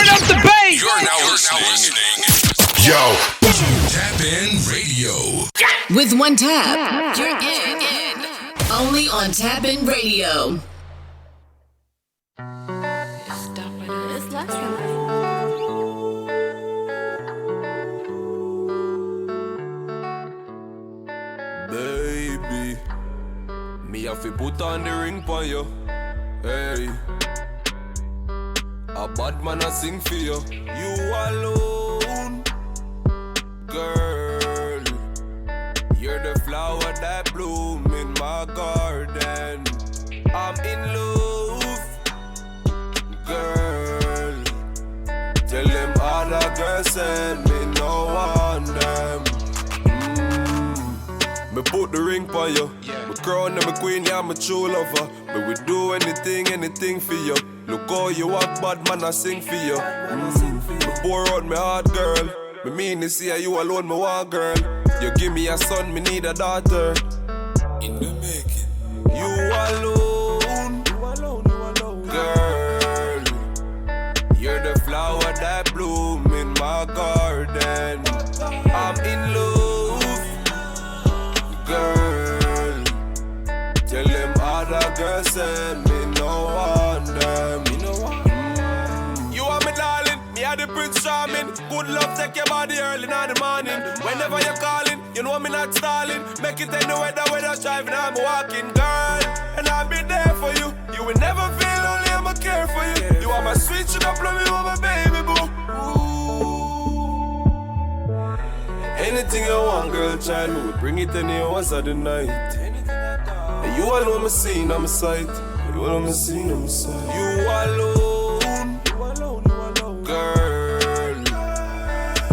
up the bass. You're now listening. Yo. Tap In Radio. With one tap, you're in. Only on Tap In Radio. Baby, me have to put on the ring for you. Hey, a bad man I sing for you. You alone, girl. You're the flower that bloom in my garden. I'm in love, girl. Tell them other girls send me no one them. Me put the ring for you. Me crown and me queen, yeah, me true lover. Me would do anything for you. Look how you walk, bad man, I sing for you. Me pour out my heart, girl. Me mean to see you alone, me want, girl. You give me a son, me need a daughter. In the making. You alone, girl. You're the flower that bloom in my garden. I'm in love, girl. Tell them other girls send me no one them. You are my darling, me are the Prince Charming. Good love, take your body early in the morning. Whenever you're calling, you know me not stalling. Make it any weather, driving, I'm walking, girl. And I'll be there for you. You will never feel lonely, I'ma care for you. You are my sweet sugar plum, you are my baby boo. Anything you want, girl, childhood, bring it any hours of the night. And you alone, me seen on my sight. You alone, me seen on my sight. You alone, girl.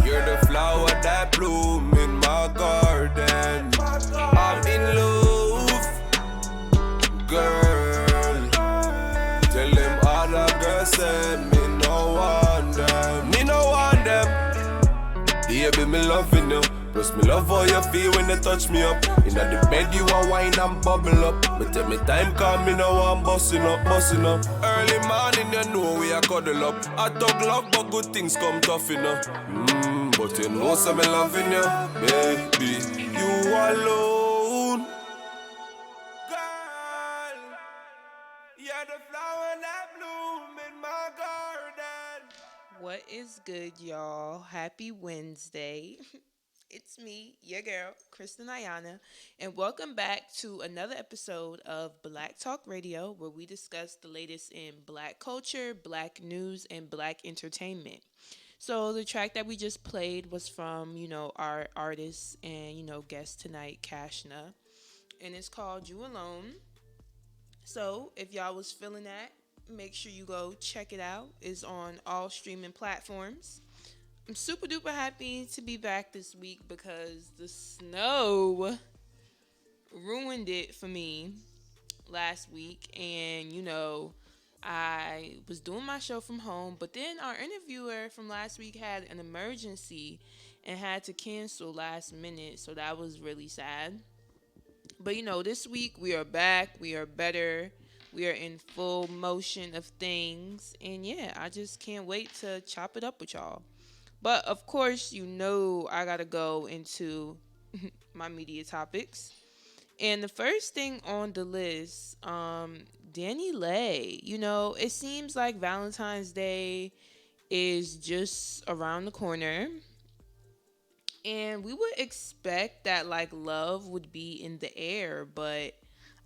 You're the flower that bloom in my garden. I'm in love, girl. Tell them other girls send me no one them. Me no one them. Baby, me loving you. Plus me love how you feel when you touch me up. Inna the bed you a wine and bubble up. But tell me time come, me now I'm busting up. Early morning you know we a cuddle up. I talk love but good things come tough enough. But you know some me loving you, baby. You alone, girl. You're the flower that bloom in my garden. What is good, y'all? Happy Wednesday. It's me, your girl, Kristen Ayana, and welcome back to another episode of Black Talk Radio, where we discuss the latest in Black culture, Black news, and Black entertainment. So the track that we just played was from, our artist and, guest tonight, Kashna, and it's called You Alone. So if y'all was feeling that, make sure you go check it out. It's on all streaming platforms. I'm super duper happy to be back this week because the snow ruined it for me last week. And, I was doing my show from home, but then our interviewer from last week had an emergency and had to cancel last minute. So that was really sad. But, this week we are back. We are better. We are in full motion of things. And yeah, I just can't wait to chop it up with y'all. But of course, I got to go into my media topics. And the first thing on the list, DaniLeigh. It seems like Valentine's Day is just around the corner. And we would expect that love would be in the air, but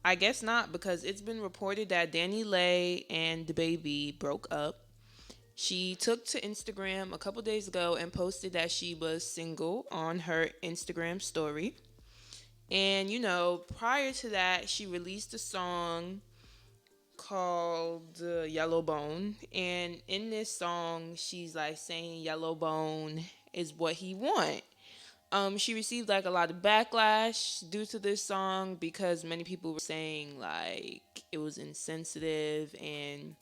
I guess not, because it's been reported that DaniLeigh and DaBaby broke up. She took to Instagram a couple days ago and posted that she was single on her Instagram story. And, prior to that, she released a song called Yellow Bone. And in this song, she's saying Yellow Bone is what he want. She received a lot of backlash due to this song because many people were saying it was insensitive and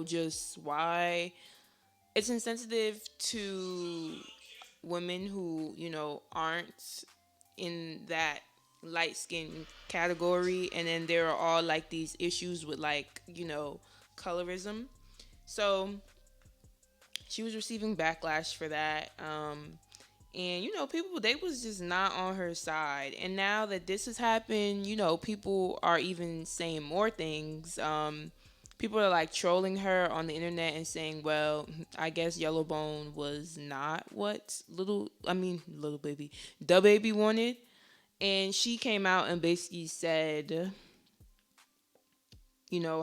just why it's insensitive to women who, aren't in that light skin category. And then there are all these issues with colorism. So she was receiving backlash for that. And people, they was just not on her side. And now that this has happened, people are even saying more things. People are like trolling her on the internet and saying, well, I guess Yellowbone was not what little baby, the baby wanted. And she came out and basically said,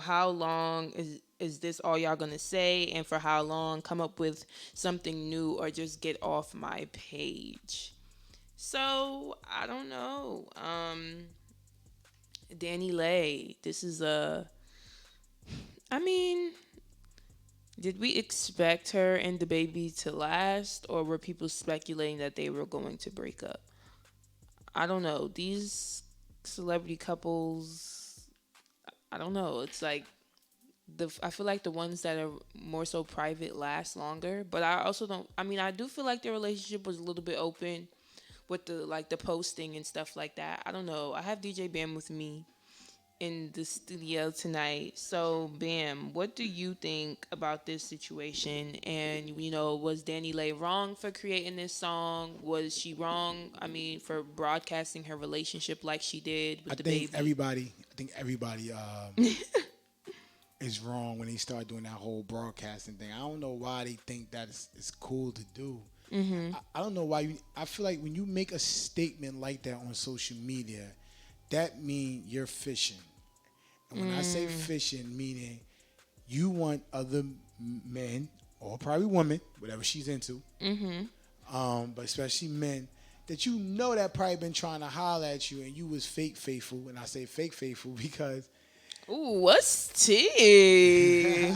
how long is this all y'all gonna say, and for how long? Come up with something new or just get off my page. So I don't know. DaniLeigh, this is did we expect her and the baby to last, or were people speculating that they were going to break up? I don't know. These celebrity couples, I don't know. It's like I feel like the ones that are more so private last longer, but I also don't. I do feel like their relationship was a little bit open with the posting and stuff like that. I don't know. I have DJ Bam with me in the studio tonight. So Bam, what do you think about this situation? And was DaniLeigh wrong for creating this song? Was she wrong? For broadcasting her relationship like she did with the baby? I think everybody is wrong when they start doing that whole broadcasting thing. I don't know why they think that it's cool to do. Mm-hmm. I don't know why. I feel like when you make a statement like that on social media, that means you're fishing. And when I say fishing, meaning you want other men or probably women, whatever she's into, but especially men, that that probably been trying to holler at you and you was fake faithful. And I say fake faithful because... Ooh, what's tea?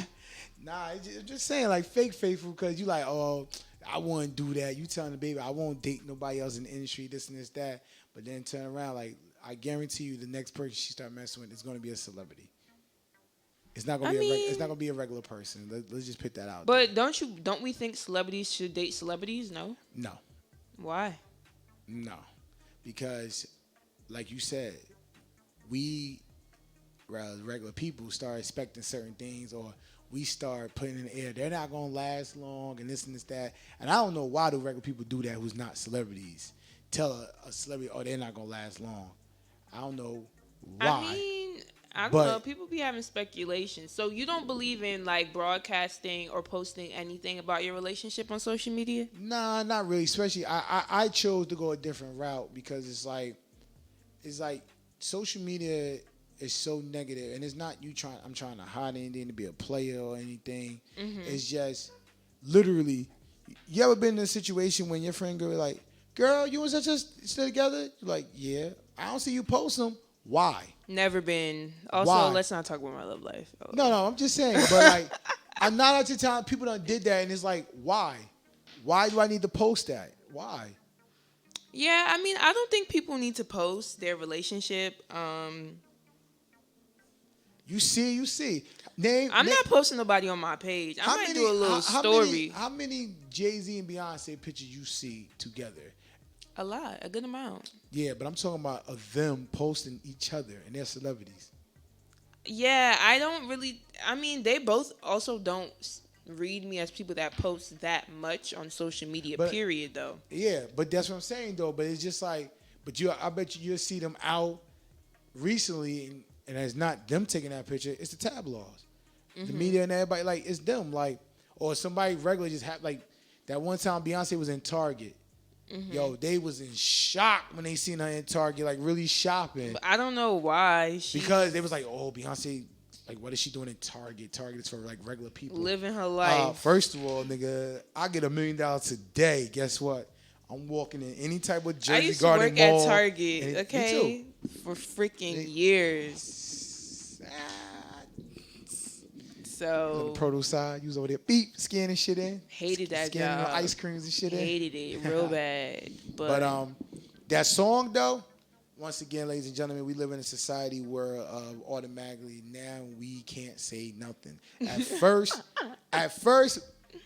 Nah, I'm just saying like fake faithful because you like, oh, I wouldn't do that. You telling the baby, I won't date nobody else in the industry, this and this, that. But then turn around like, I guarantee you, the next person she start messing with is going to be a celebrity. It's not going to be. It's not going to be a regular person. Let's just put that out. But there. Don't we think celebrities should date celebrities? No. No. Why? No, because, like you said, we, regular people, start expecting certain things, or we start putting in the air they're not going to last long, and this and this that. And I don't know why do regular people do that who's not celebrities. Tell a celebrity, oh, they're not going to last long. I don't know why. I don't know. People be having speculation. So you don't believe in like broadcasting or posting anything about your relationship on social media? Nah, not really. Especially I chose to go a different route because it's like social media is so negative, and it's not I'm trying to hide anything to be a player or anything. Mm-hmm. It's just literally. You ever been in a situation when your friend go like, girl, you and such still together? You're like, yeah. I don't see you post them. Why? Never been. Also, let's not talk about my love life. Oh. No, I'm just saying. But like, I'm not at the time people done did that, and it's like, why? Why do I need to post that? Why? Yeah, I don't think people need to post their relationship. You see. I'm not posting nobody on my page. I might do a little story. How many Jay-Z and Beyonce pictures you see together? A lot, a good amount. Yeah, but I'm talking about of them posting each other and their celebrities. Yeah, I don't really. They both also don't read me as people that post that much on social media. Period, though. Yeah, but that's what I'm saying, though. But it's just like, I bet you'll see them out recently, and it's not them taking that picture. It's the tabloids, the media, and everybody. Like it's them, like, or somebody regular just have like that one time Beyonce was in Target. Mm-hmm. Yo, they was in shock when they seen her in Target, like really shopping. But I don't know why. Because they was like, oh, Beyonce, like what is she doing in Target? Target is for like regular people. Living her life. First of all, nigga, I get $1 million today. Guess what? I'm walking in any type of Jersey Garden mall. I used to work at Target, okay, for freaking years. So the produce side, you was over there, beep, scanning shit in. Hated that scanning job. Your ice creams and shit Hated it real bad. But that song though, once again, ladies and gentlemen, we live in a society where automatically now we can't say nothing. At first,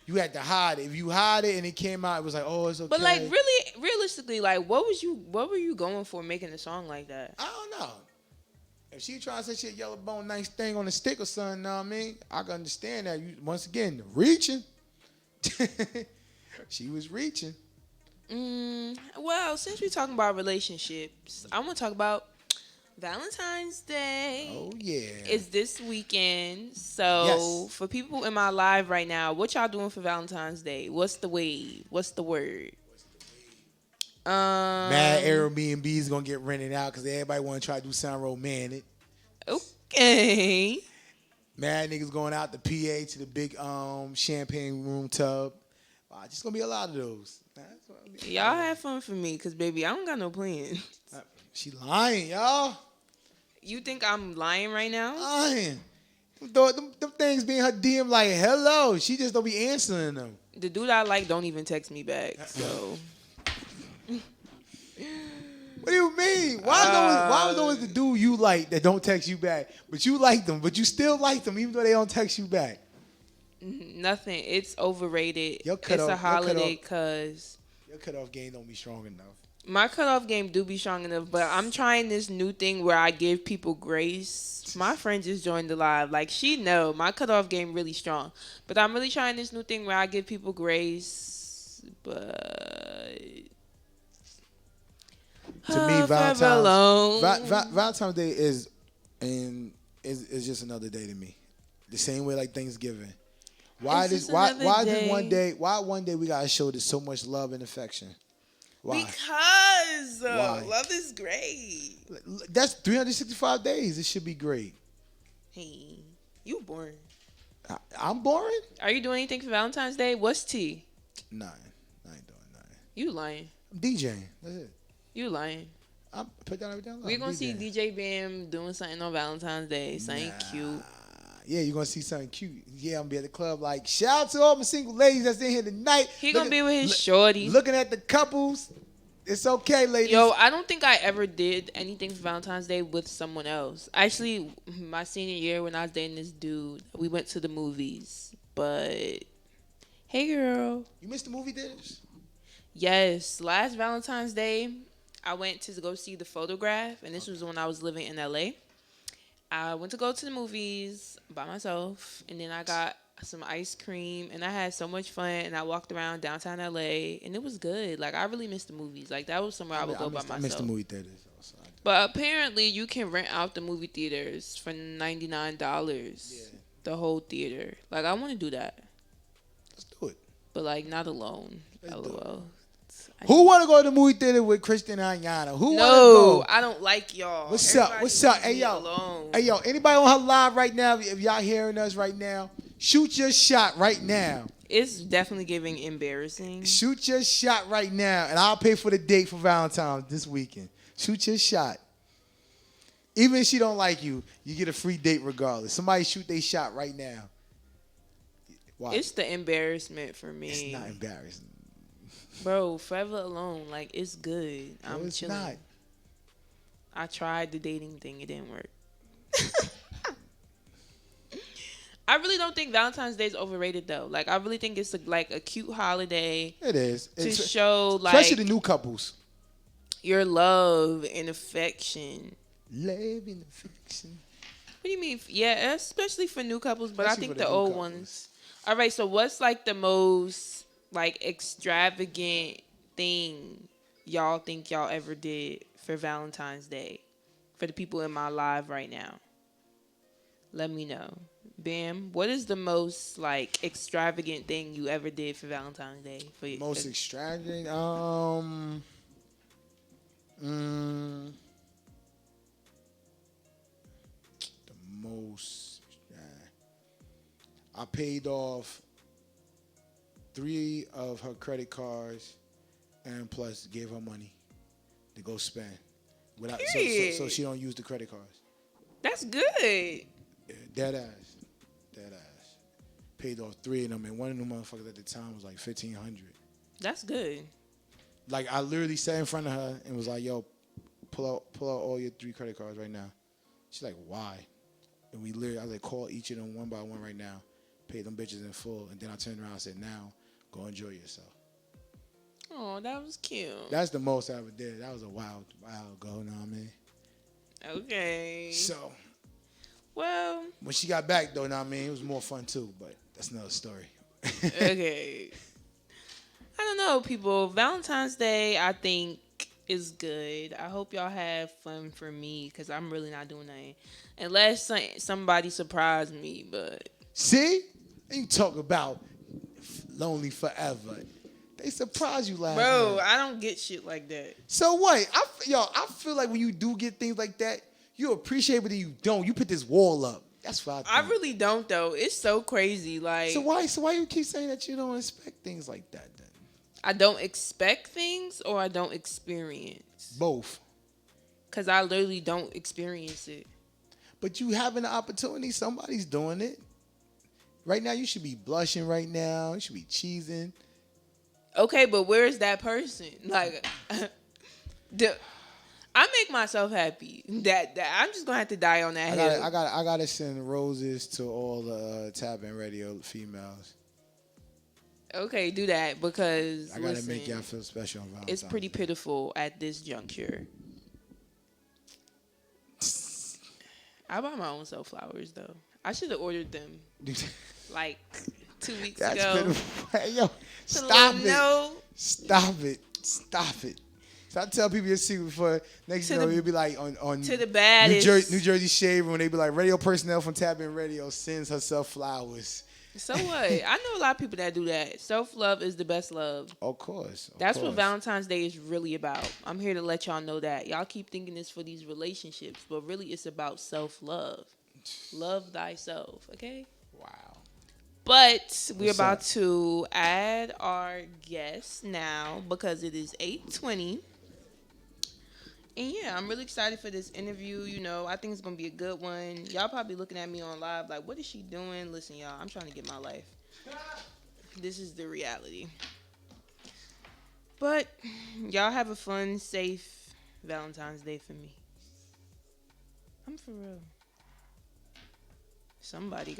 you had to hide it. If you hide it and it came out, it was like, oh, it's okay. But like, really, realistically, like, what were you going for making a song like that? I don't know. If she trying to say shit, Yellowbone, nice thing on the stick or something, know what I mean? I can understand that. Once again, reaching. She was reaching. Well, since we're talking about relationships, I want to talk about Valentine's Day. Oh yeah. It's this weekend. So Yes. for people in my live right now, what y'all doing for Valentine's Day? What's the wave? What's the word? Mad Airbnb's gonna get rented out because everybody want to try to do something romantic. Okay. Mad niggas going out the PA to the big champagne room tub. Just gonna be a lot of those. That's what I mean. Y'all have fun for me, cause baby, I don't got no plans. She lying, y'all. You think I'm lying right now? Lying. Them things being her DM like hello. She just don't be answering them. The dude I like don't even text me back. So What do you mean? Why is always the dude you like that don't text you back, but you like them, but you still like them even though they don't text you back? nothing. It's overrated. Your It's cutoff- a your holiday cutoff- cause Your cutoff game don't be strong enough. my cutoff game do be strong enough, but I'm trying this new thing where I give people grace. My friend just joined the live. Like, she know my cutoff game really strong. But I'm really trying this new thing where I give people grace. But To me, forever alone. Valentine's Day is just another day to me. The same way like Thanksgiving. Why It's just why another this day. one day we gotta show this so much love and affection? Why? Because Why? love is great. That's 365 days. It should be great. Hey, you boring. I'm boring? Are you doing anything for Valentine's Day? What's tea? Nothing. I ain't doing nothing. You lying. I'm DJing. That's it. You lying. I put down everything. We're going to see DJ Bam doing something on Valentine's Day. Something cute. Yeah, you're gonna see something cute. Yeah, I'm gonna be at the club like, shout out to all my single ladies that's in here tonight. He going to be with his shorty. Looking at the couples. It's okay, ladies. Yo, I don't think I ever did anything for Valentine's Day with someone else. Actually, my senior year when I was dating this dude, we went to the movies. But, hey girl. You missed the movie theaters? Yes, last Valentine's Day, I went to go see The Photograph, and this was when I was living in LA. I went to go to the movies by myself, and then I got some ice cream, and I had so much fun, and I walked around downtown LA, and it was good. Like, I really missed the movies. Like, that was somewhere I would go by myself. I missed the movie theaters. Also. But apparently, you can rent out the movie theaters for $99. Yeah. The whole theater. Like, I want to do that. Let's do it. But, like, not alone. Let's do LOL. Who want to go to the movie theater with Kristen and Ayana? Who want to No, go? I don't like y'all. What's up? Everybody What's up? leave Hey, me yo. alone. Hey, yo, anybody on her live right now, if y'all hearing us right now, shoot your shot right now. It's definitely giving embarrassing. Shoot your shot right now, and I'll pay for the date for Valentine's this weekend. Shoot your shot. Even if she don't like you, you get a free date regardless. Somebody shoot their shot right now. Why? It's the embarrassment for me. It's not embarrassing. Bro, forever alone. Like, it's good. No, I'm it's chilling. not. I tried the dating thing. It didn't work. I really don't think Valentine's Day is overrated, though. Like, I really think it's like a cute holiday It is. to It's, show, like, especially the new couples. your love and affection. Love and affection. What do you mean? Yeah, especially for new couples, but Especially I think for the the new old couples. ones. All right, so what's like the most like extravagant thing y'all think y'all ever did for Valentine's Day? For the people in my live right now. Let me know. Bam, what is the most like extravagant thing you ever did for Valentine's Day? For Most extravagant. The most. I paid off 3 of her credit cards, and plus gave her money to go spend. Without, so she don't use the credit cards. That's good. Yeah, dead ass. Paid off 3 of them, and one of them motherfuckers at the time was like $1,500. That's good. Like, I literally sat in front of her and was like, yo, pull out all your 3 credit cards right now. She's like, why? And I was like, call each of them one by one right now. Pay them bitches in full. And then I turned around and said, now, go enjoy yourself. Oh, that was cute. That's the most I ever did. That was a while ago, you know what I mean? Okay. So, Well, when she got back, though, you know what I mean? It was more fun, too. But that's another story. Okay. I don't know, people. Valentine's Day, I think, is good. I hope y'all have fun for me because I'm really not doing nothing. Unless somebody surprised me, but. See? And you talk about lonely forever. They surprise you last Bro, night. I don't get shit like that. So what? I feel like when you do get things like that, you appreciate it, but then you don't. You put this wall up. That's what I I think. really don't, though. It's so crazy. Like, So why you keep saying that you don't expect things like that then? I don't expect things or I don't experience. Both. Because I literally don't experience it. But you having the opportunity, somebody's doing it. Right now, you should be blushing right now. You should be cheesing. Okay, but where's that person? Like, I make myself happy. That I'm just gonna have to die on that hill. I gotta send roses to all the Tap In Radio females. Okay, do that because I gotta listen, make y'all feel special on Valentine's it's pretty Day. pitiful at this juncture. I buy my own self flowers though. I should have ordered them like 2 weeks That's ago. pitiful. Hey, yo, Put a stop little it. note. Stop it. So I tell people your secret for next To you know, the- you'll be like on to the baddest. New Jersey Shave when they be like radio personnel from Tap In Radio sends herself flowers. So what? I know a lot of people that do that. Self love is the best love. Of course. That's what Valentine's Day is really about. I'm here to let y'all know that. Y'all keep thinking it's for these relationships, but really it's about self-love. Love thyself, okay? Wow. But we're What's about up? to add our guest now because it is 8:20. And yeah, I'm really excited for this interview. You know, I think it's going to be a good one. Y'all probably looking at me on live like, what is she doing? Listen, y'all, I'm trying to get my life. This is the reality. But y'all have a fun, safe Valentine's Day for me. I'm for real. Somebody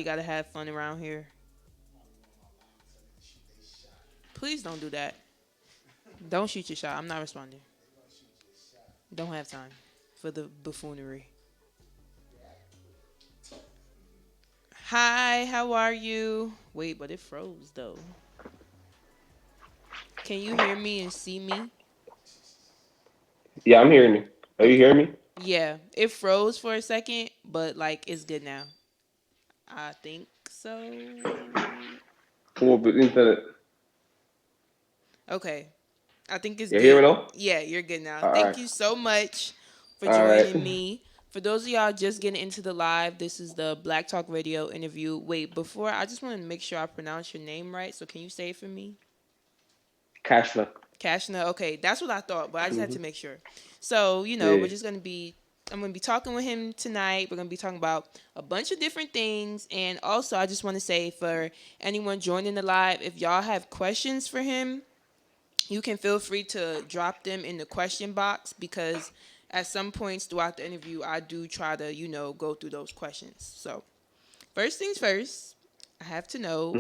gotta have fun around here. Please don't do that. Don't shoot your shot. I'm not responding. Don't have time for the buffoonery. Hi, how are you? Wait, but it froze though. Can you hear me and see me? Yeah, I'm hearing you. Are you hearing me? Yeah, it froze for a second, but like it's good now. I think so. Oh, but internet. Okay. I think it's You good. hear me now? Yeah, you're good now. All Thank right. you so much for All joining right. me. For those of y'all just getting into the live, this is the Black Talk Radio interview. Wait, before I just want to make sure I pronounce your name right. So can you say it for me? Kashna. Kashna. Okay, that's what I thought, but I just had to make sure. So, you know, Yeah. we're just going to be I'm going to be talking with him tonight. We're going to be talking about a bunch of different things. And also, I just want to say for anyone joining the live, if y'all have questions for him, you can feel free to drop them in the question box because at some points throughout the interview, I do try to, you know, go through those questions. So first things first, I have to know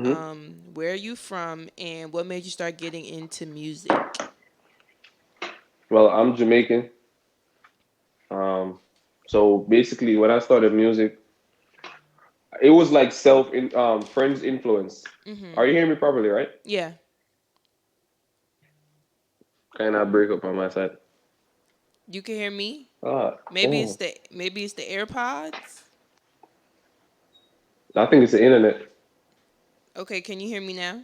where are you from and what made you start getting into music? Well, I'm Jamaican. So basically, when I started music, it was like friends influence. Are you hearing me properly, right? Yeah. Kind of break up on my side. You can hear me? Ah, Maybe oh. it's the AirPods. I think it's the internet. Okay, can you hear me now?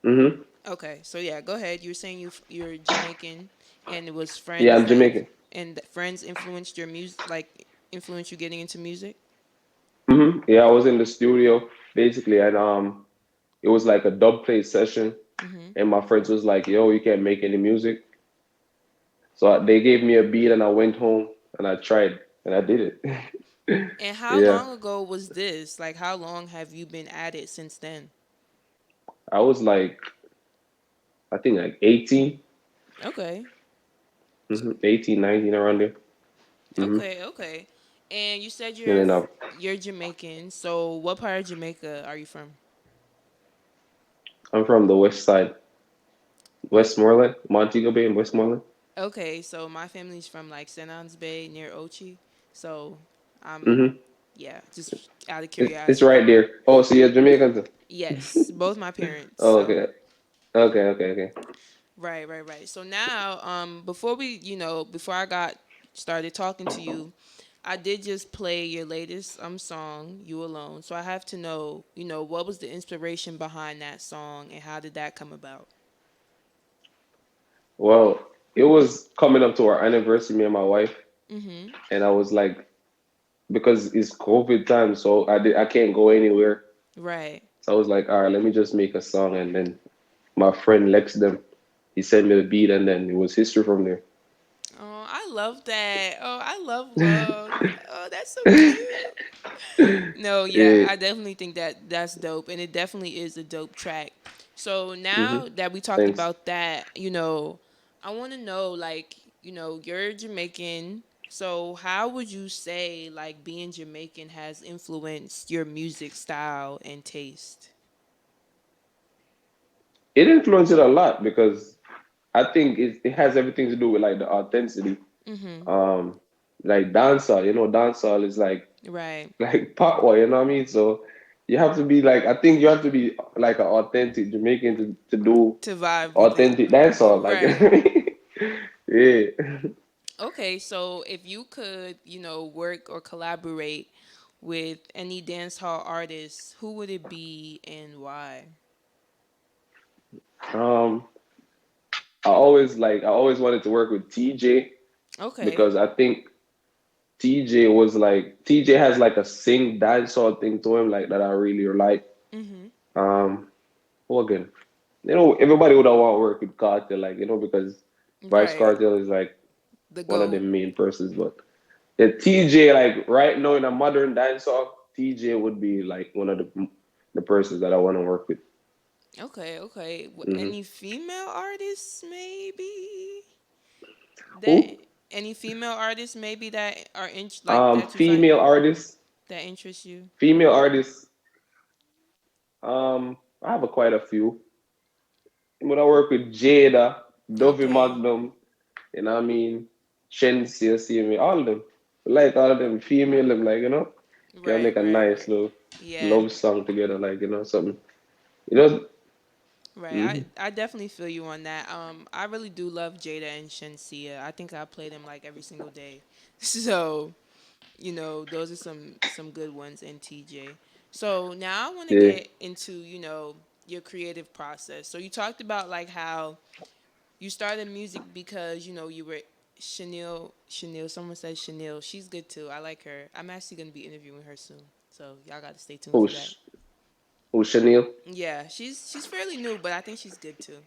Mm-hmm. Okay, so yeah, go ahead. You were saying you're Jamaican, and it was friends. Yeah, I'm Jamaican. And friends influenced your music, like influenced you getting into music. Mm-hmm. Yeah, I was in the studio basically, and it was like a dub play session, and my friends was like, "Yo, you can't make any music." So they gave me a beat, and I went home and I tried, and I did it. And how Yeah. long ago was this? Like, how long have you been at it since then? I was like, I think like 18, Okay, 18, 19 around there. okay. And you said And then you're Jamaican. So, what part of Jamaica are you from? I'm from the west side, Westmoreland, Montego Bay and Westmoreland. Okay, so my family's from like St. Anne's Bay near Ochi. So I'm Mm-hmm. Yeah, just out of It's curiosity. right there. Oh, so you're Jamaican too? Yes, both my parents. Oh, So okay. Okay. right, right, right. So now, before we, before I got started talking to you, I did just play your latest song, "You Alone." So I have to know, what was the inspiration behind that song and how did that come about? Well, it was coming up to our anniversary, me and my wife, Mhm. and I was like, because it's COVID time, so I can't go anywhere. Right. So I was like, all right, let me just make a song, and then my friend Lex them, he sent me the beat, and then it was history from there. Oh, I love that. Oh, I love love. Oh, that's so cute. No, yeah, Yeah. I definitely think that that's dope, and it definitely is a dope track. So Hmm. now that we talked Thanks. about that, I want to know, like, you're Jamaican. So how would you say, like, being Jamaican has influenced your music style and taste? It influenced it a lot because I think it has everything to do with like the authenticity. Mm-hmm. Um, like dancehall, dancehall is like Right. like power, you know what I mean? So you have to be like, I think you have to be like an authentic Jamaican to do To vibe with it. authentic dancehall. Like, Right. yeah. Okay, so if you could, work or collaborate with any dance hall artist, who would it be and why? Um, I always wanted to work with TJ Okay. because I think TJ has like a sing dancehall thing to him like that I really like. Mm-hmm. Um, who again? Everybody would have want to work with Cartel, like, because Vice Right. Cartel is like The one of the GOAT. main persons, but the TJ, like right now in a modern dancehall, TJ would be like one of the persons that I want to work with. Okay, okay. Hmm. Any female artists maybe that Who? any female artists maybe that are like that you find Female artists, that interest you? female artists. I have quite a few. I'm gonna work with Jada, Dovey Okay. Magnum, what I mean, Shensia, CMA, all of them. Like all of them, female, them like, can Right, make a right, nice right. little Yeah. love song together, like, something. You know, Right. hmm I definitely feel you on that. I really do love Jada and Shensia. I think I play them like every single day. So, those are some good ones in TJ. So now I want to yeah. get into, your creative process. So you talked about like how you started music because, you were Chanel, someone said Chanel. She's good too. I like her. I'm actually going to be interviewing her soon. So y'all got to stay tuned Oh, for that. oh, Chanel. Yeah, she's fairly new, but I think she's good too.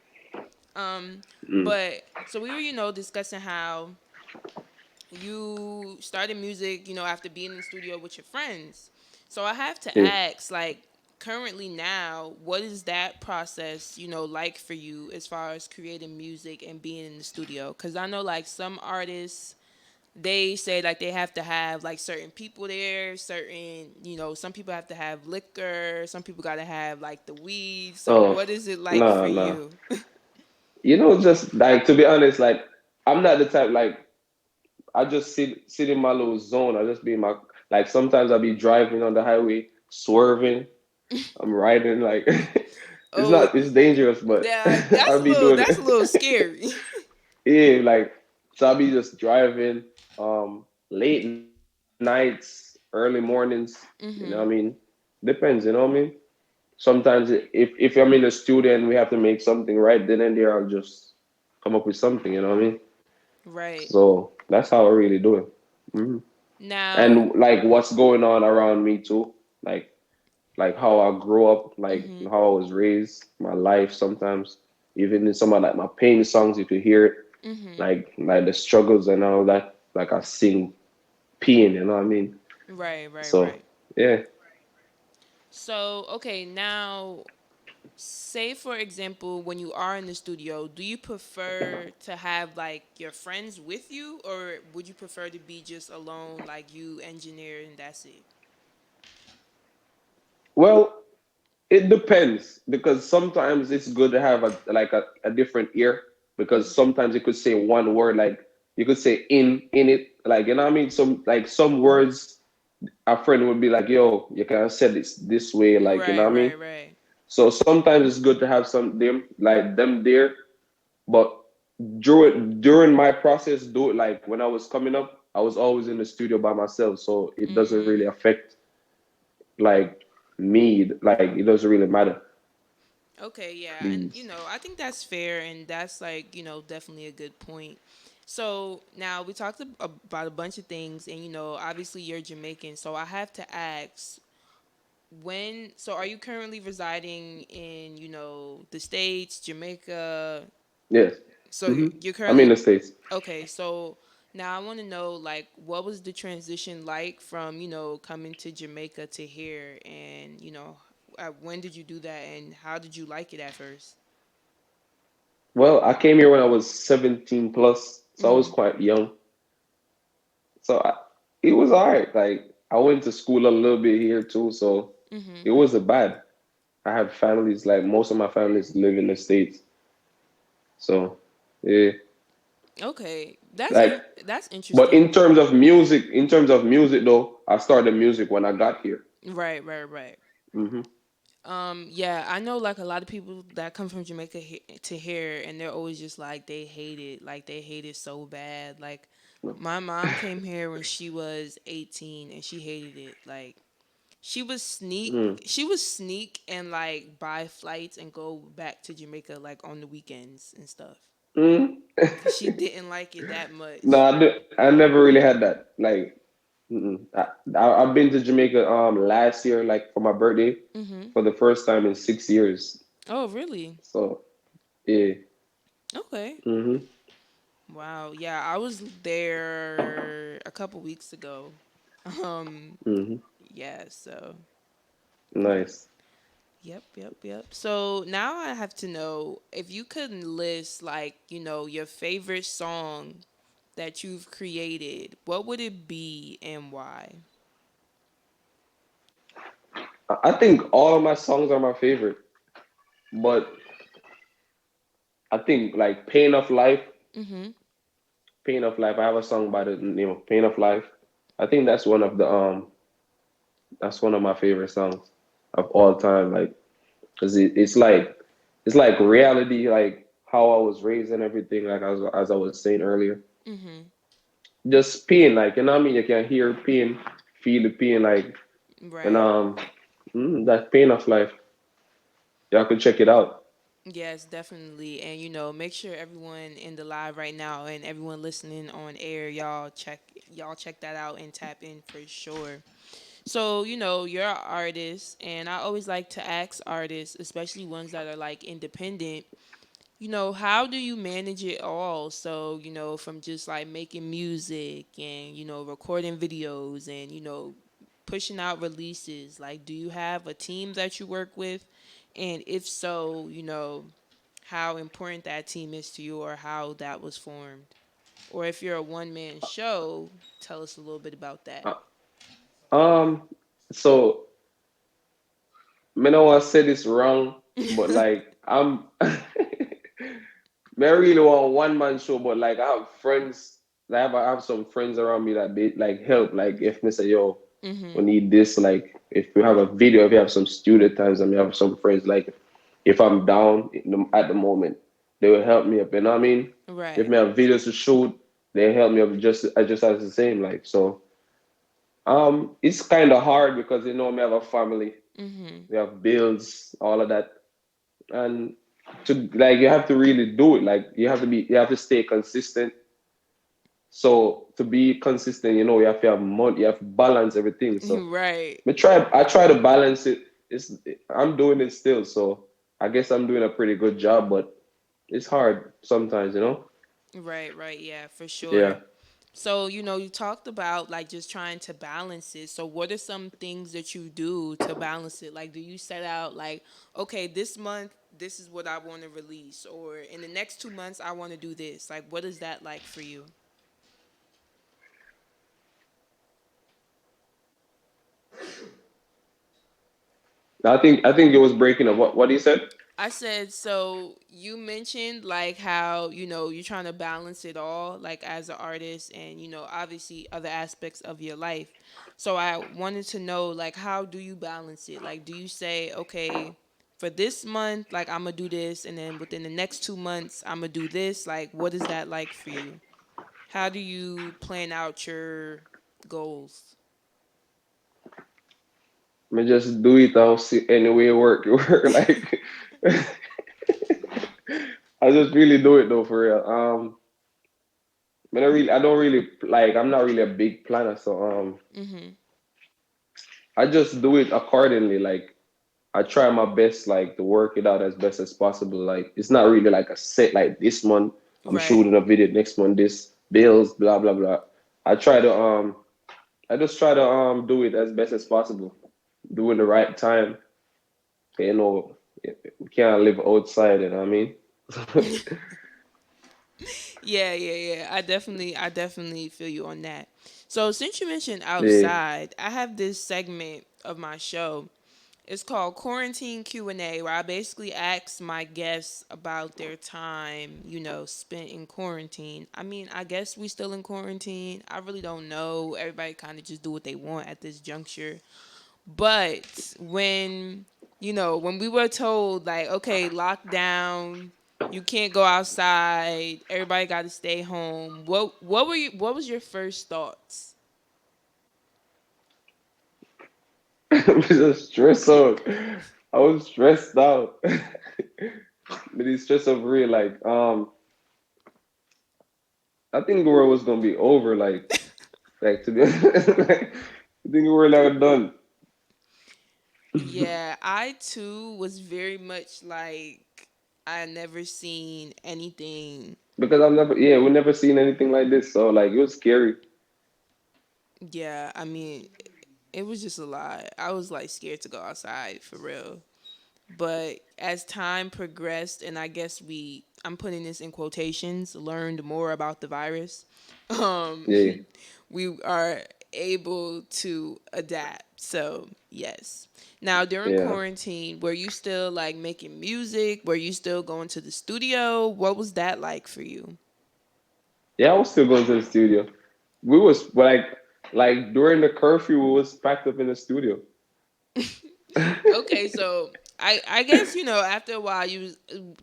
Um, Mm. but so we were, discussing how you started music, after being in the studio with your friends. So I have to Yeah. ask, like, currently now, what is that process, like for you as far as creating music and being in the studio? Because I know, like, some artists, they say like they have to have like certain people there, certain, some people have to have liquor, some people got to have like the weed. So Oh, what is it like for no, no. you? Just like to be honest, like I'm not the type like I just sit in my little zone. I just be in my like sometimes I'll be driving on the highway, swerving. I'm riding like Oh, it's dangerous, but yeah, that's I'll a be little doing that's a it. little scary. Yeah, like so I'll be just driving late nights, early mornings, what I Mhm. mean? Depends, what I mean? Sometimes if I'm in the studio and we have to make something right then and there, I'll just come up with something, what I mean? Right. So that's how I really do it. Hmm. Now, And like what's going on around me too, like how I grew up, like mhm. how I was raised, my life sometimes. Even in some of like my pain songs, you could hear it, Mhm. like the struggles and all that. Like I sing pain, you know what I mean? Right, right, So right. yeah. So, okay, now say for example when you are in the studio, do you prefer to have like your friends with you or would you prefer to be just alone like you engineer and that's it? Well, it depends because sometimes it's good to have a different ear because sometimes you could say one word like you could say in it like you know what I mean some words a friend would be like, "Yo, you can set this way," like, you know Right, what I mean. right, right. So sometimes it's good to have them there, but during my process, do it like when I was coming up, I was always in the studio by myself, so it doesn't really Mm. affect like me. Like it doesn't really matter. Okay, yeah, and Please. I think that's fair, and that's like definitely a good point. So now we talked about a bunch of things, and obviously you're Jamaican, so I have to ask when. So are you currently residing in the States, Jamaica? Yes. So Hmm. you're I'm in currently the States. okay. So now I want to know like what was the transition like from coming to Jamaica to here, and when did you do that, and how did you like it at first? Well, I came here when I was 17 plus, so I was Mhm. quite young. So it was all right. Like I went to school a little bit here too, so it Mhm. wasn't bad. I have families, like most of my families live in the States. So yeah, Okay, like, that's but interesting. in terms of music though, I started music when I got here. Right, right, right. Hmm. Yeah, I know like a lot of people that come from Jamaica to here, and they're always just like they hate it, like they hate it so bad. Like my mom came here when she was 18, and she hated it. Like Mm. she would sneak and like buy flights and go back to Jamaica like on the weekends and stuff, Mm. cause she didn't like it that No, much. I never really had that. Like, I've been to Jamaica last year, like for my birthday, Mhm. for the first time in 6 years. Oh, really? So yeah. Okay. Hmm. Wow. Yeah, I was there a couple weeks ago. Um, Hmm. yeah, so Nice. yep. So now I have to know if you could list like, your favorite song that you've created, what would it be and why? I think all of my songs are my favorite, but I think like Mhm. Pain of Life. I have a song by the name of Pain of Life. I think that's one of my favorite songs of all time. Like, cause it's like reality, like how I was raised and everything. Like as I was saying earlier, Mhm. just pain. Like, you know what I mean. You can hear pain, feel the pain. Like, and Right. that Pain of Life. Y'all can check it out. Yes, definitely. And make sure everyone in the live right now and everyone listening on air, y'all check that out and tap in for sure. So, you're an artist, and I always like to ask artists, especially ones that are like independent, how do you manage it all? So, from just like making music and, recording videos and, pushing out releases, like, do you have a team that you work with? And if so, how important that team is to you or how that was formed? Or if you're a one man show, tell us a little bit about that. Uh, Um, so I know I said this wrong, but like I'm I really want one man show, but like I have friends. I have some friends around me that they like help. Like if me say, yo, we Mhm. need this. Like if we have a video, if you have some studio times, and we have some friends. Like if I'm down at the moment, they will help me up. You know what I mean? If Right. me have videos to shoot, they help me up just as the same. Like so, it's kind of hard because me have a family, Mhm. we have bills, all of that, and to like you have to really do it. Like you have to stay consistent. So to be consistent, you have to have money, you have to balance everything. So Right. I try to balance it. I'm doing it still, so I guess I'm doing a pretty good job, but it's hard sometimes. Right. Yeah, for sure. Yeah. So, you talked about like just trying to balance it. So, what are some things that you do to balance it? Like, do you set out like, okay, this month, this is what I want to release, or in the next 2 months, I want to do this? Like, what is that like for you? I think it was breaking up. What you said? I said, so you mentioned like how, you're trying to balance it all, like as an artist and, obviously other aspects of your life. So I wanted to know, like, how do you balance it? Like, do you say, okay, for this month, like, I'm going to do this, and then within the next 2 months, I'm going to do this? Like, what is that like for you? How do you plan out your goals? Me just do it. I'll see any way it work. It work like I just really do it though for real. I don't really like. I'm not really a big planner, so Mm-hmm. I just do it accordingly. Like I try my best, like to work it out as best as possible. Like it's not really like a set. Like this month I'm Right. shooting a video, next month this bills, blah blah blah. I try to I just try to do it as best as possible, doing the right time. You know, we can't live outside. You know what I mean? Yeah, yeah, yeah. I definitely feel you on that. So since you mentioned Yeah. outside, I have this segment of my show. It's called Quarantine Q&A, where I basically ask my guests about their time, spent in quarantine. I mean, I guess we still in quarantine. I really don't know. Everybody kind of just do what they want at this juncture. But when we were told like, okay, lockdown, you can't go outside, everybody got to stay home. What was your first thoughts? I was just stressed out. I was stressed out. But it's stress of real. Like, I think the world was gonna be over. Like to be honest, like, I think the world like done. Yeah, I too was very much like I never seen anything. Because we never seen anything like this. So like, it was scary. Yeah, I mean, it was just a lot. I was like scared to go outside for real. But as time progressed, and I guess I'm putting this in quotations, learned more about the virus, um, Yeah, we are able to adapt. So, yes. Now, during yeah, quarantine, were you still like making music? Were you still going to the studio? What was that like for you? yeah. I was still going to the studio. We was like during the curfew, we was packed up in the studio. Okay, so I guess after a while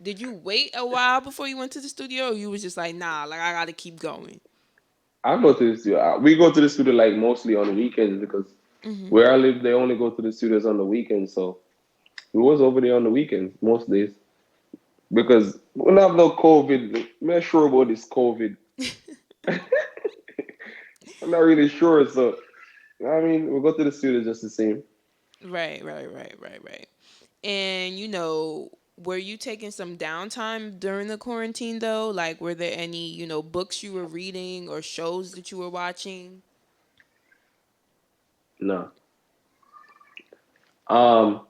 did you wait a while before you went to the studio, or you was just like, nah, like I gotta keep going. I go to the studio. We go to the studio like mostly on weekends because Hmm. where I live, they only go to the studios on the weekends. So we was over there on the weekends most days because we don't have no COVID. I'm not sure about this COVID. I'm not really sure. So I mean, we go to the studio just the same. Right, right, right, right, right. And were you taking some downtime during the quarantine though? Like, were there any books you were reading or shows that you were watching? No. Um,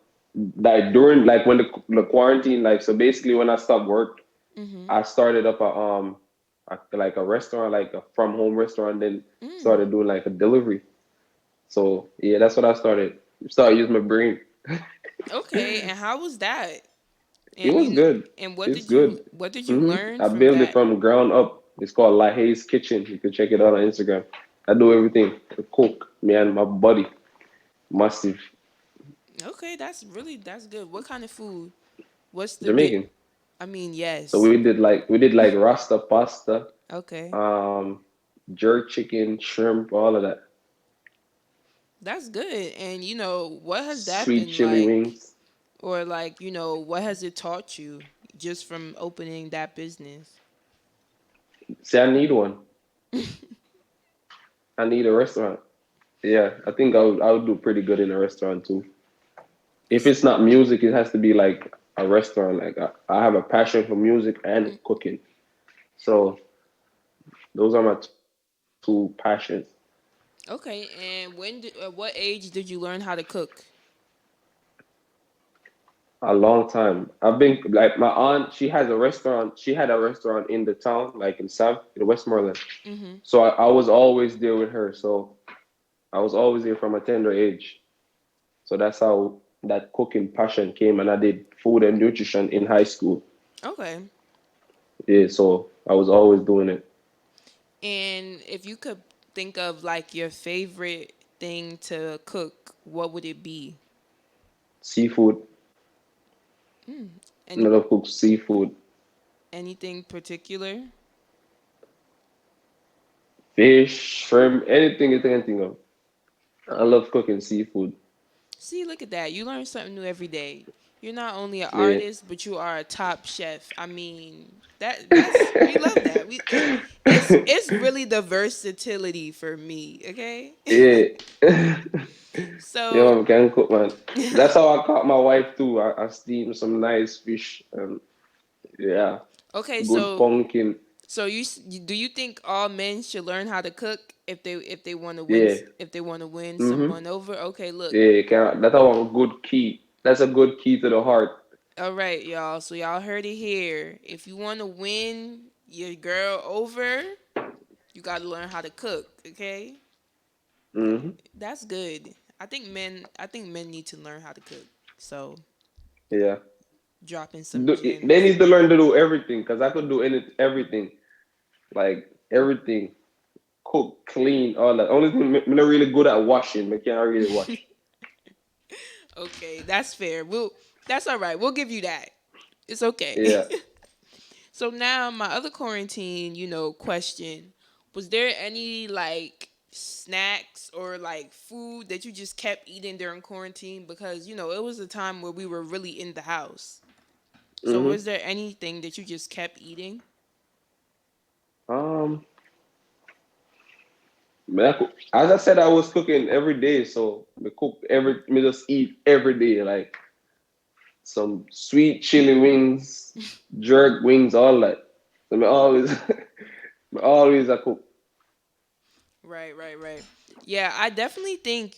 like during like when the quarantine, like so basically when I stopped work, Mm-hmm. I started up like a restaurant, like a from home restaurant, then Mm. started doing like a delivery. So yeah, that's what I started. Started using my brain. Okay, and how was that? It And was good. and what It's did you good. what did you learn I from built it that? from ground up. It's called La Hayes Kitchen. You can check it out on Instagram. I do everything. I cook, me and my buddy. Massive. Okay, that's good. What kind of food? What's the bit? Jamaican. I mean, So yes. we did like Rasta pasta, Okay. um, jerk chicken, shrimp, all of that. That's good. And what has that Sweet been chili like? wings. Or like, what has it taught you just from opening that business? See, I need one. I need a restaurant. Yeah, I think I would do pretty good in a restaurant too. If it's not music, it has to be like a restaurant. Like I have a passion for music and cooking. So those are my two passions. Okay, and at what age did you learn how to cook? A long time. I've been like my aunt. She has a restaurant. She had a restaurant in the town, like in South in Westmoreland. Mhm. So I was always there with her. So I was always there from a tender age. So that's how that cooking passion came, and I did food and nutrition in high school. Okay. Yeah, so I was always doing it. And if you could think of like your favorite thing to cook, what would it be? Seafood. I Any love cook seafood, anything particular? fish, shrimp, anything you can think of. I love cooking seafood. See, look at that. You learn something new every day. You're not only an Yeah. artist, but you are a top chef. I mean, that's we love that. It's really the versatility for me, okay? Yeah. Yeah, So, man, can cook, man. That's how I caught my wife too. I steamed some nice fish and yeah, okay, good so pumpkin. do you think all men should learn how to cook if they want to win Yeah. if they want to win Mm-hmm. someone over? Okay, look. Yeah, can, that's a good key. That's a good key to the heart. All right, y'all. So y'all heard it here. If you want to win your girl over, you got to learn how to cook, okay? Mm-hmm. That's good. I think men need to learn how to cook. So, Yeah. dropping some They gems. need to learn to do everything because I could do everything. Like everything. Cook, clean, all that. Only thing I'm not really good at washing. I can't really wash. Okay, that's fair. That's all right. We'll give you that. It's okay. Yeah. So now my other quarantine, question, was there any like snacks or like food that you just kept eating during quarantine because, it was a time where we were really in the house. So Mm-hmm. was there anything that you just kept eating? Um, man, as I said, I was cooking every day, so me just eat every day, like some sweet chili wings, jerk wings, all that. So me always, me always I cook. Right, right, right. Yeah, I definitely think,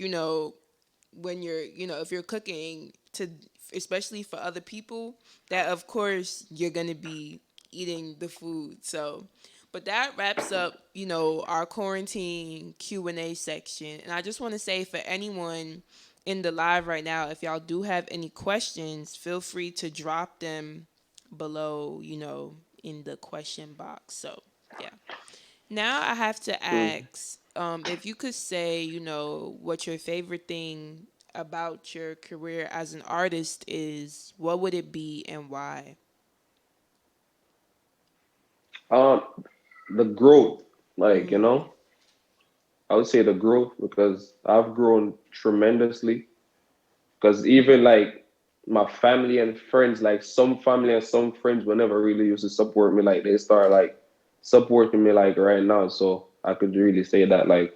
when if you're cooking to especially for other people, that of course you're going to be eating the food. So, but that wraps up, our quarantine Q&A section. And I just want to say for anyone in the live right now, if y'all do have any questions, feel free to drop them below, in the question box. So, yeah. Now I have to Mm. ask if you could say, what your favorite thing about your career as an artist is, what would it be and why? Um, the growth, like Mm, I would say the growth because I've grown tremendously. Because even like my family and friends, like some family and some friends will never really used to support me. Like they start like supporting me like right now. So I could really say that like,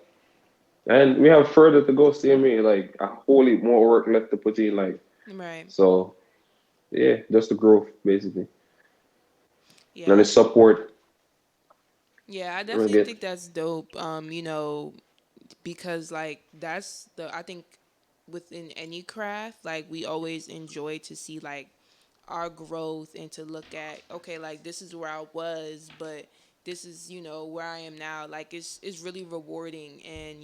and we have further to go. See me like a whole heap more work left to put in. Like right. so, yeah, just the growth basically, and the Yeah. support Yeah, I we definitely get. think that's dope. Because like I think within any craft, like we always enjoy to see like our growth and to look at, okay, like this is where I was, but this is, where I am now. Like it's really rewarding, and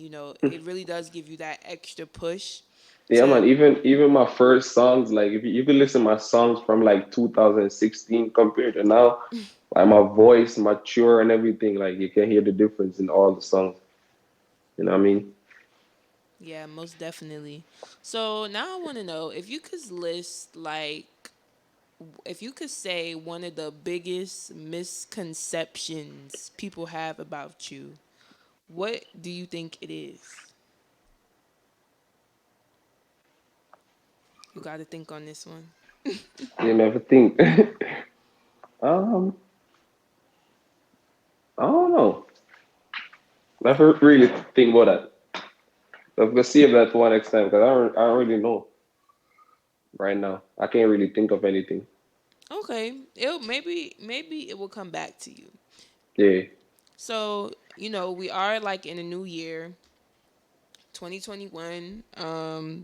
it really does give you that extra push Yeah, man. to Even my first songs, like if you could listen to my songs from like 2016 compared to now, like my voice mature and everything, like you can hear the difference in all the songs. You know what I mean? yeah, most definitely. So now I want to know if you could list like if you could say one of the biggest misconceptions people have about you, what do you think it is? You got to think on this one. You never think. um, I don't know. Never really think about that. I'm gonna save that for next time because I don't really know right now. I can't really think of anything. Okay, it maybe it will come back to you. Yeah, So we are like in a new year, 2021.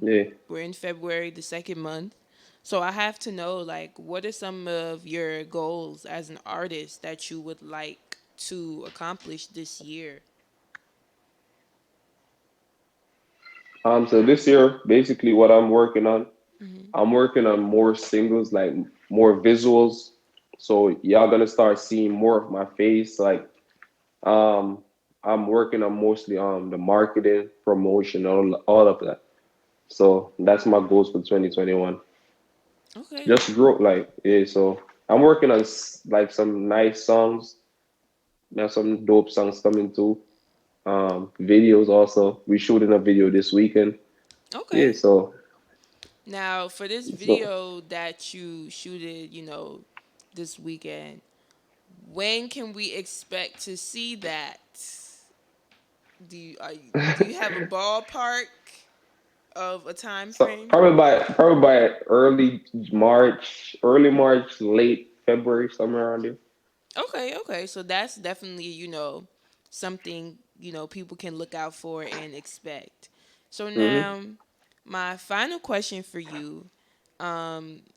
yeah. We're in February, the second month. So I have to know like what are some of your goals as an artist that you would like to accomplish this year? So this year, basically, what I'm working on. I'm working on more singles, like more visuals. So y'all gonna start seeing more of my face. Like um, I'm working on mostly the marketing, promotion, all of that. So that's my goals for 2021. Okay. Just grow, like, yeah. So I'm working on like some nice songs. There's some dope songs coming too. Videos also. We shooting a video this weekend. Yeah. Okay. So Now, for this so video that you shooted, this weekend, when can we expect to see that? Do you have a ballpark of a time so frame? probably by early March, late February, somewhere around there. Okay, okay. So that's definitely, something, people can look out for and expect. So Hmm. now, my final question for you,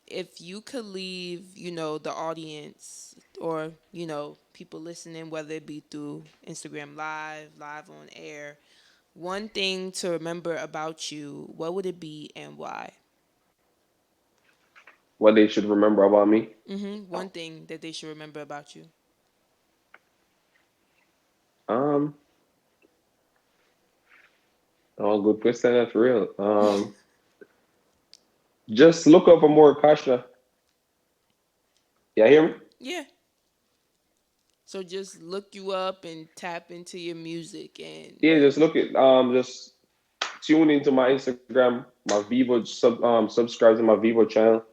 if you could leave, the audience or, people listening, whether it be through Instagram Live, live on air, one thing to remember about you, what would it be and why? What they should remember about me. One thing that they should remember about you. Um, oh, good question. That's real. Just look up for more Kasha. Yeah, hear me? Yeah. So just look you up and tap into your music and Yeah, just look at just tune into my Instagram, my Vivo subscribe to my Vivo channel.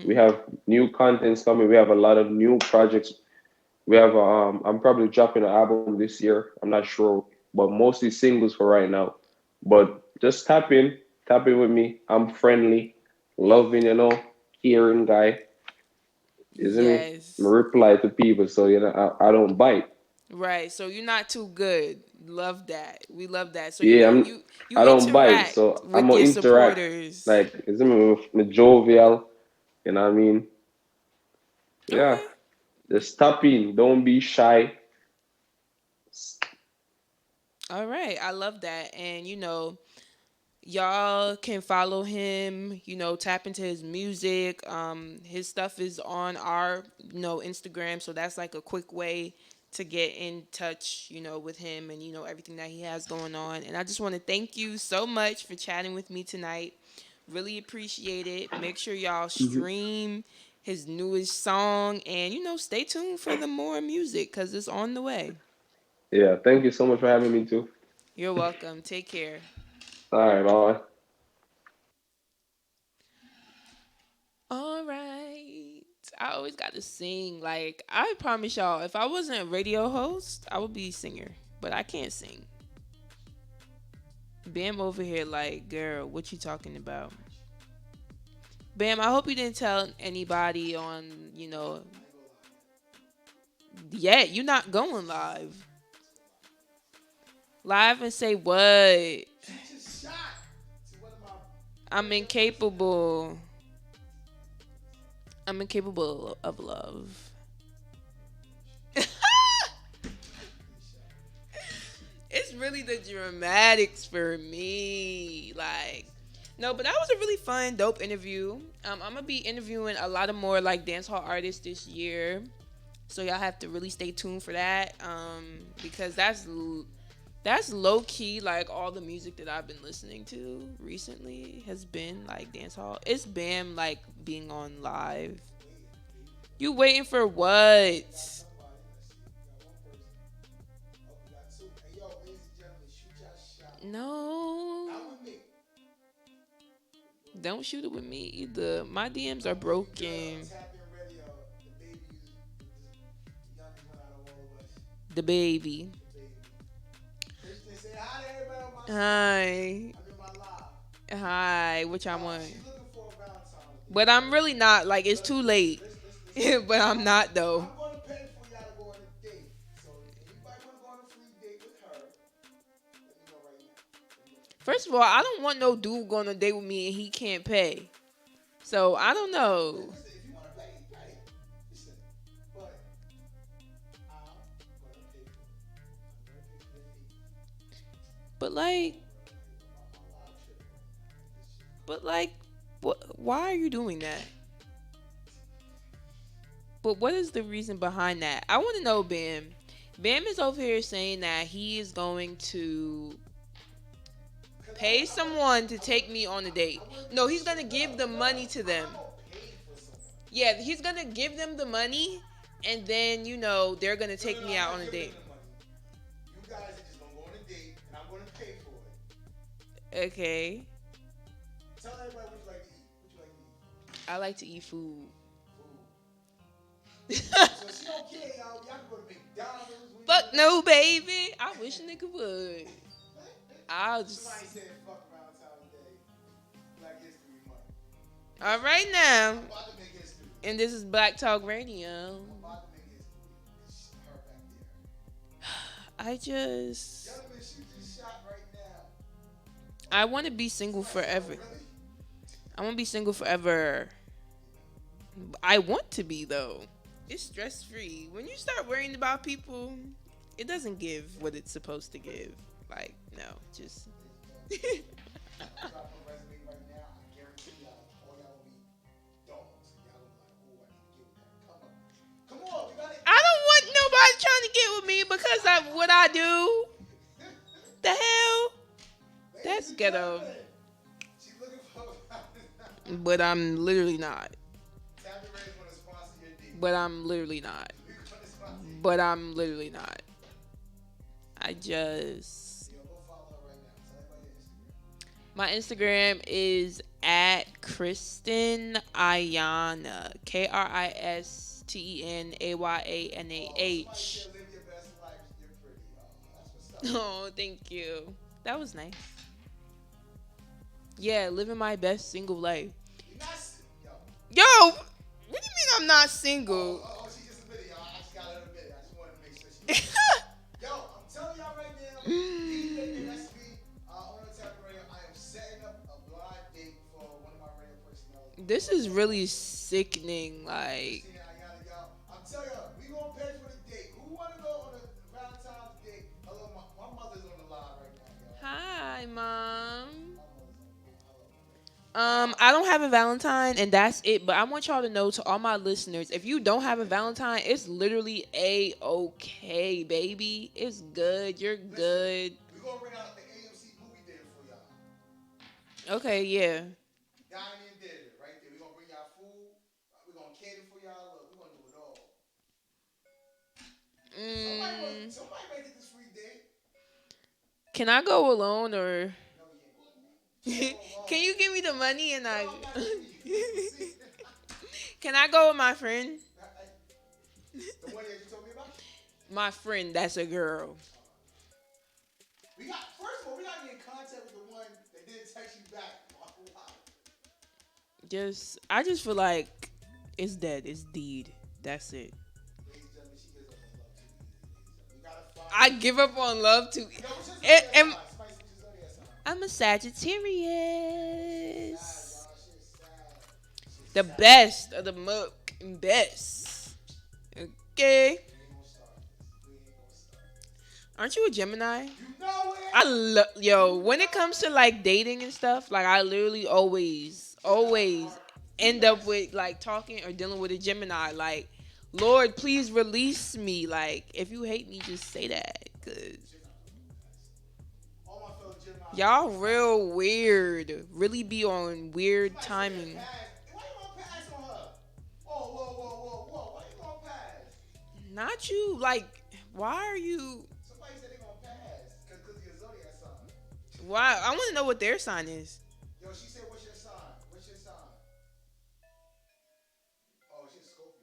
We have new contents coming. We have a lot of new projects. We have I'm probably dropping an album this year. I'm not sure, but mostly singles for right now. But just tap in with me. I'm friendly, loving, caring guy. Isn't me? I'm a yes. reply to people, so I don't bite. Right. So you're not too good. Love that. We love that. So Yeah, you I don't bite, interact so I'm with gonna your interact. supporters. Like, isn't me with jovial, you know what I mean? Yeah. Okay. Just tap in. Don't be shy. All right. I love that. And y'all can follow him, tap into his music. His stuff is on our, Instagram, so that's like a quick way to get in touch, with him and everything that he has going on. And I just want to thank you so much for chatting with me tonight. Really appreciate it. Make sure y'all Mhm. stream his newest song and stay tuned for the more music cuz it's on the way. Yeah. Thank you so much for having me too. You're welcome. Take care. All right. Bye. All right. I always got to sing. Like, I promise y'all, if I wasn't a radio host, I would be a singer. But I can't sing. Bam over here, like, girl, what you talking about? Bam, I hope you didn't tell anybody on, yet. You're not going live. Live and say what? I'm incapable. I'm incapable of love. It's really the dramatics for me. Like, no, but that was a really fun, dope interview. I'm gonna be interviewing a lot of more like dancehall artists this year, so y'all have to really stay tuned for that. Because that's low key like all the music that I've been listening to recently has been like dancehall. It's Bam like being on live. You waiting for what? No. Don't shoot it with me either. My DMs are broken. The baby. Hi. Hi. Which I want. But I'm really not. Like, it's too late. But I'm not, though. First of all, I don't want no dude going on a date with me and he can't pay. So, I don't know. But, like, but, like, Why are you doing that? But what is the reason behind that? I want to know, Bam. Bam is over here saying that he is going to pay someone to take me on a date. No, he's gonna give the money to them. Yeah, he's gonna give them the money, and then they're gonna take me out on a date. You guys are just gonna go on a date, and I'm gonna pay for it. Okay. Tell everybody what you like to eat. What you like to eat? I like to eat food. So she don't care, y'all. Y'all can go to McDonald's. Fuck no, baby. I wish a nigga would. I'll just. Somebody said fuck Valentine's Day. Black History Month. All right now. I'm about to make history. And this is Black Talk Radio. I'm about to make history. Her back there. I just. Gentlemen, shoot this shot right now. I want to be single forever. Really? I want to be single forever. I want to be, though. It's stress free. When you start worrying about people, it doesn't give what it's supposed to give. Like, no, just. Drop a resume right now. I guarantee y'all, all y'all will be dogs. Y'all will be like, oh, I need to get with that. Come on, we got it. I don't want nobody trying to get with me because of what I do. The hell? That's ghetto. She's looking for. But I'm literally not. Tabby Ray's gonna sponsor your date. But I'm literally not. We're gonna sponsor you. But I'm literally not. I just. Yo, go follow her right now. Tell everybody your Instagram. My Instagram is at Kristen Ayana. KristenAyanah. Somebody said live your best life. You're pretty. That's what's up. Oh, thank you. That was nice. Yeah, living my best single life. You're not yo. Yo, what do you mean I'm not single? Oh, she just admitted, y'all. I just got her to admit it. I just wanted to make sure she. Yo, I'm telling y'all right now, DJ SB on the Tap Radio, I am setting up a blind date for one of my radio personalities. This is really sickening. Like, Y'all. I'm telling y'all, we gonna pay for the date. Who wanna go on a Valentine's date? Hello, my mother's on the line right now, y'all. hi, Mom. I don't have a Valentine, and that's it. But I want y'all to know, to all my listeners, if you don't have a Valentine, it's literally A-okay, baby. It's good. You're good. We gonna bring out the AMC movie theater for y'all. Okay, yeah. Dining theater right there. We gonna bring y'all food. We gonna cater for y'all. Look, we gonna do it all. Somebody might get this free date. Can I go alone, or No, yeah. can you give me the money and I? Can I go with my friend? The one that you told me about? My friend, that's a girl. First of all, we gotta get in contact with the one that didn't text you back. I just feel like it's dead. It's deed. That's it. Ladies and gentlemen, she gives up on love too easy. We I give up on love too. gotta find. No, what's your And- zodiac and- sign? Spice, what's your zodiac sign? I'm a Sagittarius. Sad, y'all. She's sad. The best of the muck and best. Okay. We ain't gonna start this. Aren't you a Gemini? You know it. Yo, when it comes to like dating and stuff, like I literally always end up with like talking or dealing with a Gemini. Like, Lord, please release me. Like, if you hate me, just say that. Cause All my fellow Gemini. y'all real weird. Really be on weird timing. Why you gonna pass on her? Whoa. Why you gonna pass? Not you. Like, why are you? Somebody said they gonna pass because of your zodiac sign. Why? I want to know what their sign is. Yo, she said, what's your sign? What's your sign? Oh, she's Scorpio.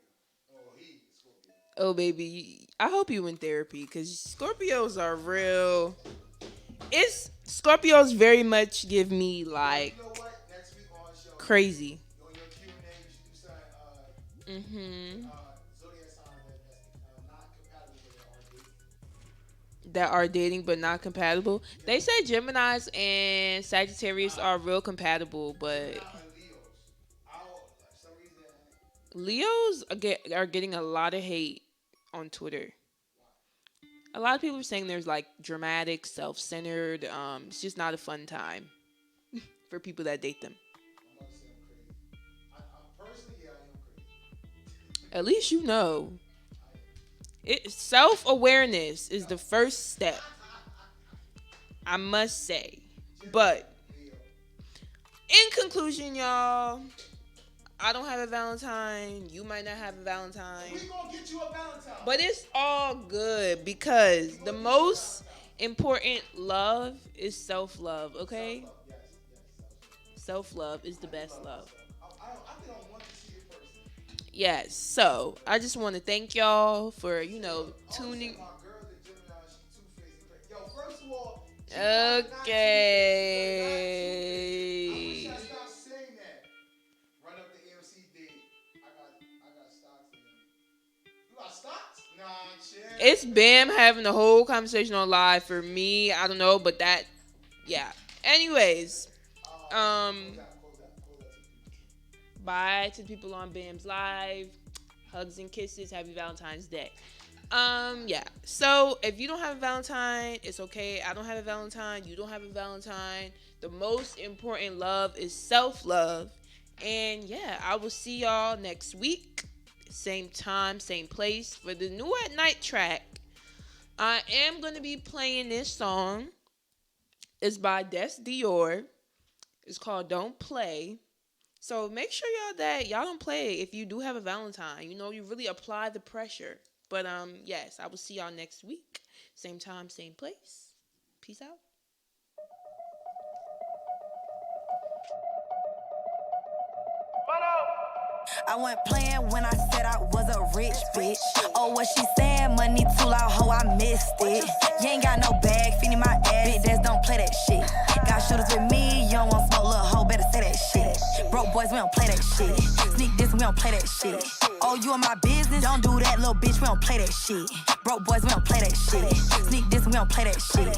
Oh, he's Scorpio. Oh, baby, I hope you in therapy because Scorpios are real. Scorpios very much give me like You know what? Next week on the show, crazy. on your Q&A, you should do something, zodiac sign that's not compatible with our date. That are dating but not compatible. They say Geminis and Sagittarius are real compatible, but Not Leos. For some reason, Leos are getting a lot of hate on Twitter. A lot of people are saying there's like dramatic, self-centered. It's just not a fun time for people that date them. my mother said I'm At least you know. Self-awareness is the first step, I must say. But in conclusion, y'all, I don't have a Valentine. You might not have a Valentine. We gonna get you a Valentine. But it's all good because the most important love is self-love, okay? Self-love is the best love. Yes, so I just want to thank y'all for, tuning. Okay. It's Bam having the whole conversation on live for me. I don't know, but yeah. Anyways, bye to the people on Bam's live. Hugs and kisses. Happy Valentine's Day. Yeah. So if you don't have a Valentine, it's okay. I don't have a Valentine. You don't have a Valentine. The most important love is self-love. And yeah, I will see y'all next week. Same time, same place for the New at Night track. I am going to be playing this song. It's by Des Dior. It's called Don't Play. So make sure y'all don't play if you do have a Valentine. You really apply the pressure. But yes, I will see y'all next week. Same time, same place. Peace out. I went playing when I said I was a rich bitch. Oh, what she saying? Money too loud, ho, I missed it. You ain't got no bag, feeding my ass. Big Des don't play that shit. Got shooters with me, you don't want smoke, little hoe, better say that shit. Broke boys, we don't play that shit. Sneak this, we don't play that shit. Oh, you in my business? Don't do that, little bitch, we don't play that shit. Broke boys, we don't play that shit. Sneak this, we don't play that shit.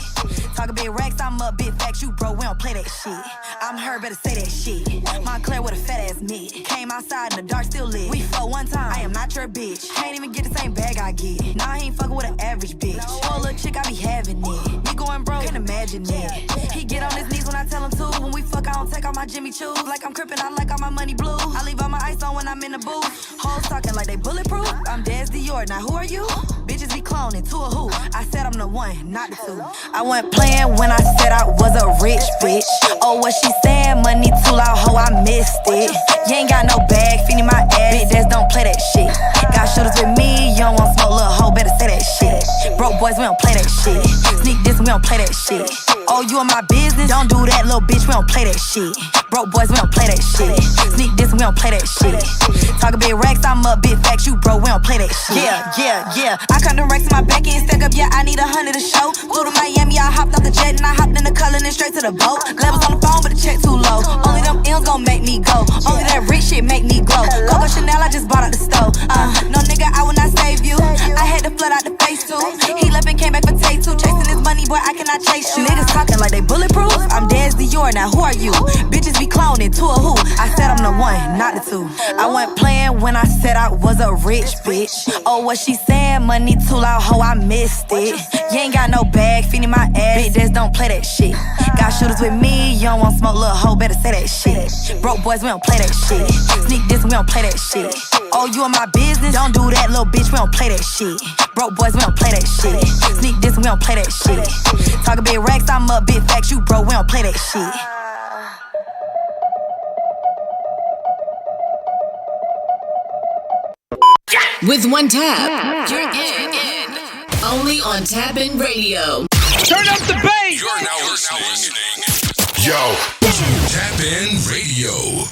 Talking big racks, I'm up, big facts, you broke, we don't play that shit. I'm her, better say that shit. Montclair with a fat ass meat. Came outside in the dark, still lit. We fuck one time, I am not your bitch. Can't even get the same bag I get. Nah, I ain't fucking with an average bitch. Oh, little chick, I be having it. Me going broke, can't imagine it. He get on his knees when I tell him to. When we fuck, I don't take all my Jimmy Choos. Like I'm crippin', I like all my money blue. I leave all my ice on when I'm in the booth. Hoes talking like they bulletproof. I'm Des Dior, now who are you? Bitches be cloning, to a who? I said I'm the one, not the two. I went playing when I said I was a rich bitch. Oh, what she saying? Money too loud, ho, I missed it. You ain't got no bag, feeding my ass. Big Des don't play that shit. Got shooters with me, you don't want smoke, little hoe, better say that shit. Broke boys, we don't play that shit. Sneak this, we don't play that shit. Oh, you in my business? Don't do that, little bitch, we don't play that shit. Broke boys, we don't play that shit. Sneak this, we don't play that shit. Talking big racks, I'm up, big facts, you broke, we don't play that shit. Yeah. I cut the racks in my back end, stack up, yeah, I need 100 to show. Flew to Miami, I hopped off the jet and I hopped in the Cullen and straight to the boat. Levels on the phone, but the check too low. Only them M's gon' make me go. Only that rich shit make me glow. Coco Chanel, I just bought out the stove. No nigga, I will not save you. I had to flood out the face too. He left and came back for take two. Chasing this money, boy, I cannot chase you. Niggas talking like they bulletproof. I'm Des Dior, now who are you? Bitches be cloning, to a who? I said I'm the one, not the two. I went playing when I said I was a rich bitch. Oh, what she saying? Money too loud, ho, I missed it. You ain't got no bag, feeding my ass. Big Des don't play that shit. Got shooters with me, you don't want smoke, little hoe, better say that shit. Broke boys, we don't play that shit. Sneak this, we don't play that shit. Oh, you in my business? Don't do that, little bitch, we don't play that shit. Broke boys, we don't play that shit. Sneak this, we don't play that shit. Talking big racks, I'm up, big facts, you broke, we don't play that shit. With one tap, you're in. Only on Tap-In Radio. Turn up the bass! You're now listening. Yo, Tap-In Radio.